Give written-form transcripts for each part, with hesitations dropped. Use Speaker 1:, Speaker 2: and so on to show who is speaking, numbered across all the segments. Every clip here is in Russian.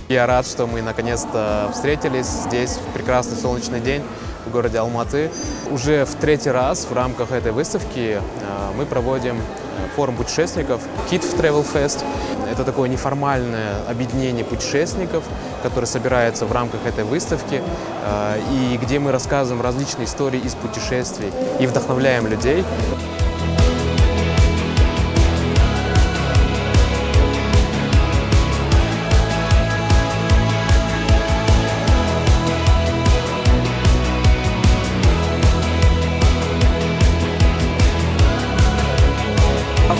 Speaker 1: Я рад, что мы наконец-то встретились здесь в прекрасный солнечный день в городе Алматы. Уже в третий раз в рамках этой выставки мы проводим форум путешественников KITV Travel Fest. Это такое неформальное объединение путешественников, которое собирается в рамках этой выставки, и где мы рассказываем различные истории из путешествий и вдохновляем людей.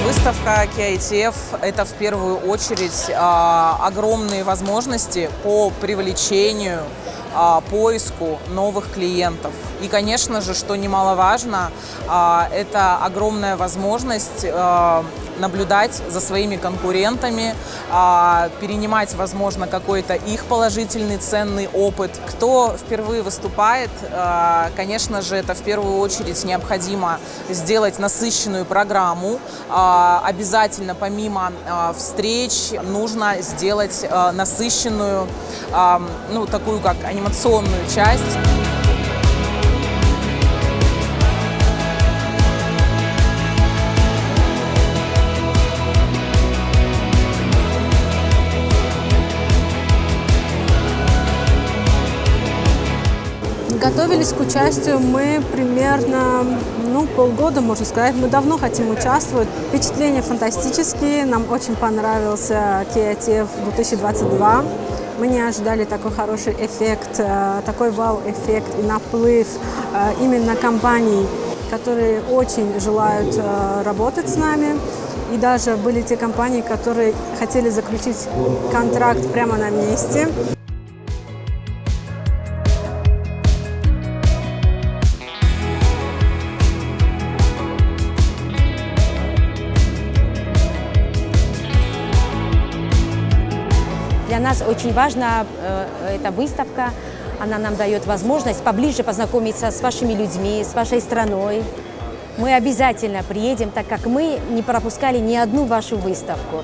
Speaker 2: Выставка KITF – это в первую очередь огромные возможности по привлечению, поиску новых клиентов. И, конечно же, что немаловажно, это огромная возможность наблюдать за своими конкурентами, перенимать, возможно, какой-то их положительный, ценный опыт. Кто впервые выступает, конечно же, это в первую очередь необходимо сделать насыщенную программу. Обязательно помимо встреч нужно сделать насыщенную, такую как анимационную часть.
Speaker 3: Готовились к участию мы примерно полгода, можно сказать. Мы давно хотим участвовать. Впечатления фантастические. Нам очень понравился KITF 2022. Мы не ожидали такой хороший эффект, такой вау-эффект и наплыв именно компаний, которые очень желают работать с нами. И даже были те компании, которые хотели заключить контракт прямо на месте.
Speaker 4: Для нас очень важна эта выставка. Она нам дает возможность поближе познакомиться с вашими людьми, с вашей страной. Мы обязательно приедем, так как мы не пропускали ни одну вашу выставку.